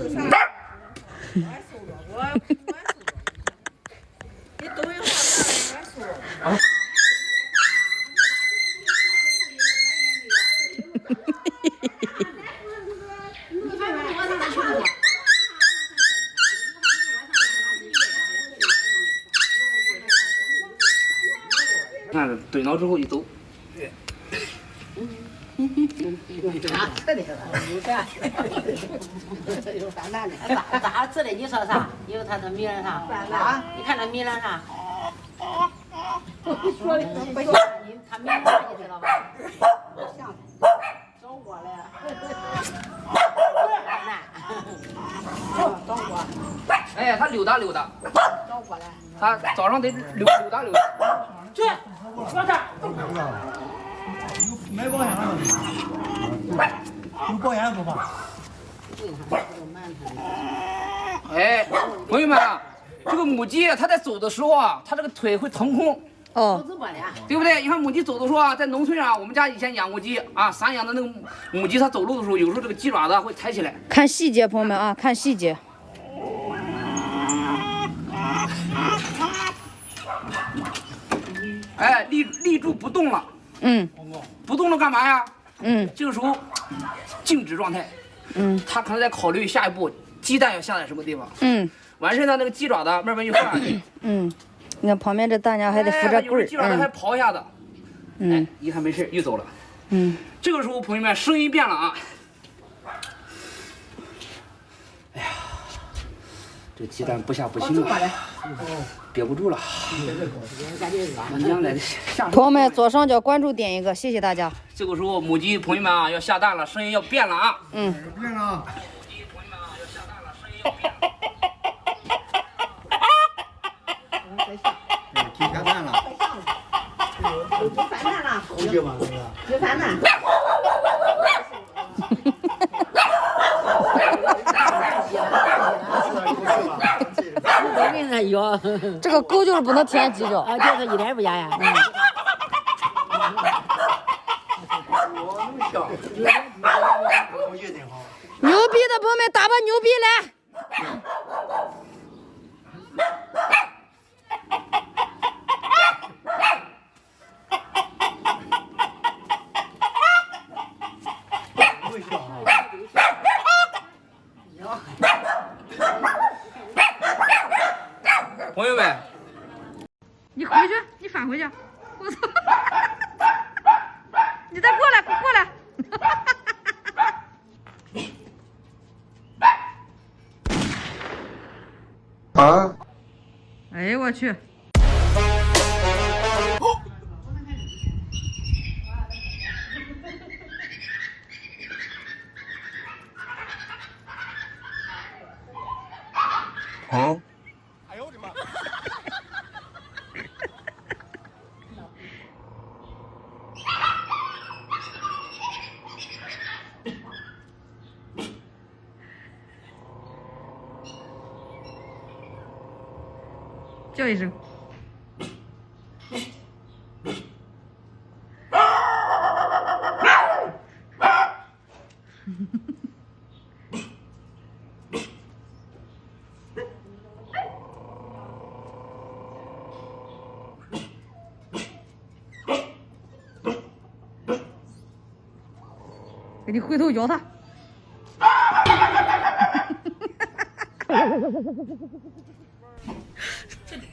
是啥？我还收着，我还收着。你抖音上啥我还收着。看蹲牢之后一走。有饭蛋的，咋吃的？你说啥？有他的米了啥？啊？你看他米了啥？说的他米了啥？你知道吧？像找我了。找我。哎，他溜达溜达。找我了。他早上得溜达溜达。去，说啥？买保险了有保险不怕？哎，朋友们啊，这个母鸡它在走的时候啊，它这个腿会腾空，哦，对不对？你看母鸡走的时候啊，在农村啊，我们家以前养过鸡啊，散养的那个母鸡，它走路的时候，有时候这个鸡爪子会抬起来。看细节，朋友们啊，看细节。哎，立住不动了。嗯。不动了干嘛呀？嗯。这个时候静止状态。嗯。它可能在考虑下一步鸡蛋要下在什么地方。嗯。完事呢，那个鸡爪子慢慢就放下去。嗯。你看旁边这大娘还得扶着棍儿。鸡爪子还刨一下子。嗯。哎，一看没事，又走了。嗯。这个时候，朋友们，声音变了啊。哎呀，这鸡蛋不下不行了，憋不住了。我娘来的下。朋友们，左上角关注点一个，谢谢大家。这个时候，母鸡朋友们啊要下蛋了，声音要变了啊。嗯。变了。母鸡朋友们啊要下蛋了，声音要变了。鸡下蛋了。鸡饭蛋了。鸡吧，是吧？鸡饭蛋。我跟他有，这个狗就是不能舔鸡脚。啊，就是一点不压呀。牛逼的朋友们，打把牛逼来！朋友们，你回去，你返回去。我操！你再过来，过来。啊！哎呦我去！好。叫一声。给你回头咬它。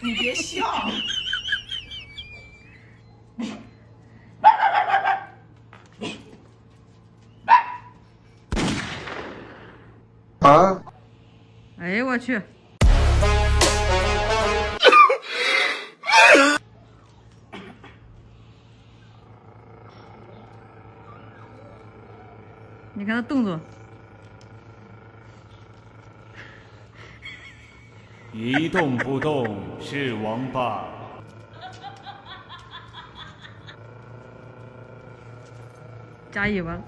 你别笑。啊！哎呦我去！你看他动作。一动不动是王八。加尾巴。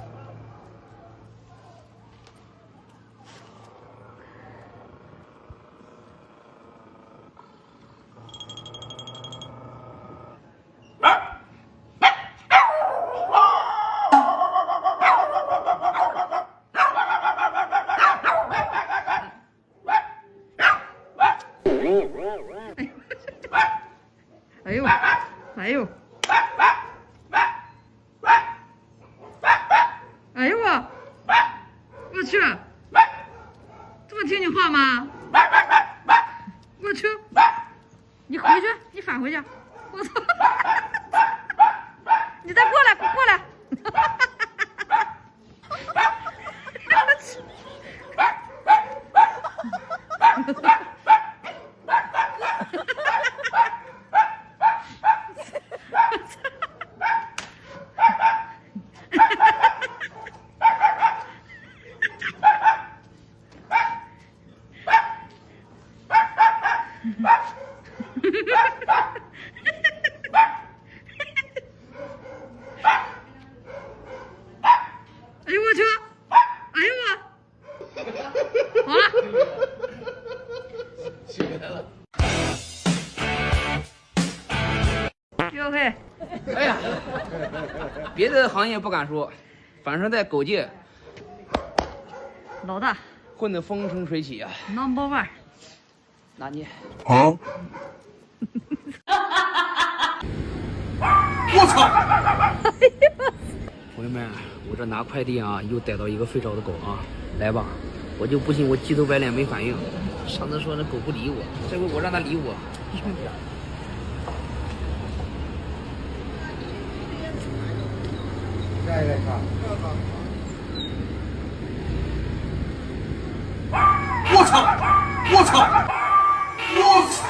哎呦，哎呦，哎呦我去，这么听你话吗？我去，你回去，你返回去，我操！你再过来，过来！我去！哎呦我去！哎呦我！好了。又黑。哎呀，别的行业不敢说，反正在狗界老大混得风生水起啊。 ，Number One。那你好。我操！朋友们，我这拿快递啊，又逮到一个废招的狗啊，来吧，我就不信我急头白脸没反应。上次说那狗不理我，这回我让它理我。兄弟啊！下一个看。我操！我操！我操！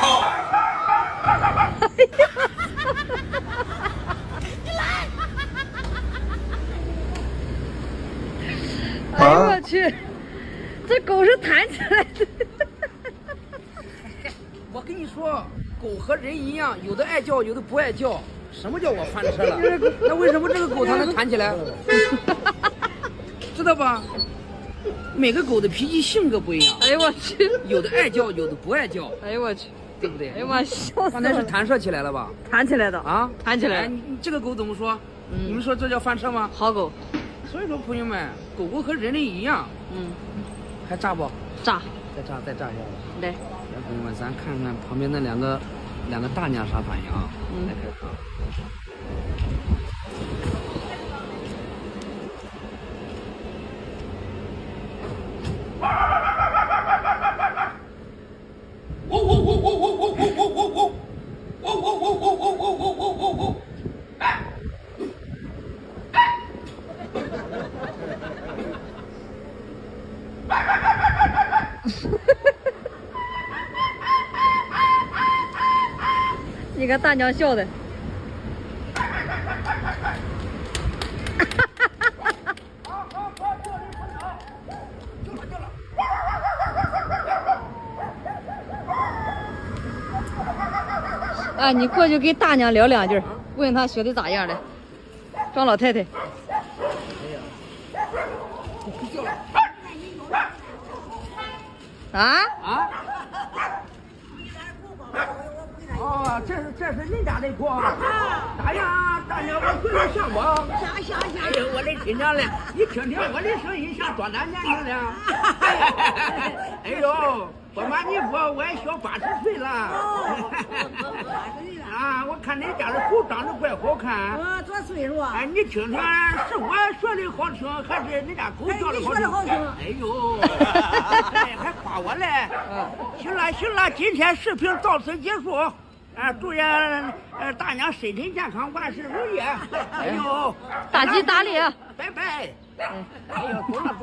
哎呦我去，这狗是弹起来的。我跟你说，狗和人一样，有的爱叫，有的不爱叫。什么叫我翻车了？那为什么这个狗它能弹起来？知道吧？每个狗的脾气性格不一样。哎呦我去！有的爱叫，有的不爱叫，哎呦我去！对不对？哎呦妈，笑死刚才是了！弹射起来了吧？弹起来的啊，弹起来哎，你这个狗怎么说？你们说这叫翻车吗？好狗。所以说，朋友们，狗狗和人类一样，还炸不？炸！再炸一下吧。来，来，朋友们，咱看看旁边那两个大娘啥反应啊？来开始啊。你看大娘笑的。啊，你过去跟大娘聊两句，问她学的咋样的。庄老太太。啊？啊？哦，这是恁家的狗啊！大娘，我回来像不？像。哎呀，我的亲娘嘞！你听听我的声音，像多大年龄了？哎呦，不瞒你说，我也小80岁了。啊，我看恁家的狗长得怪好看。多岁数啊？哎，你听听，是我说的好听，还是恁家狗叫的好听？你说的好听。哎呦，哎，还夸我嘞。行了，今天视频到此结束。祝愿大娘身体健康，万事如意。哎呦，大吉大利。拜拜。哎呦，走了。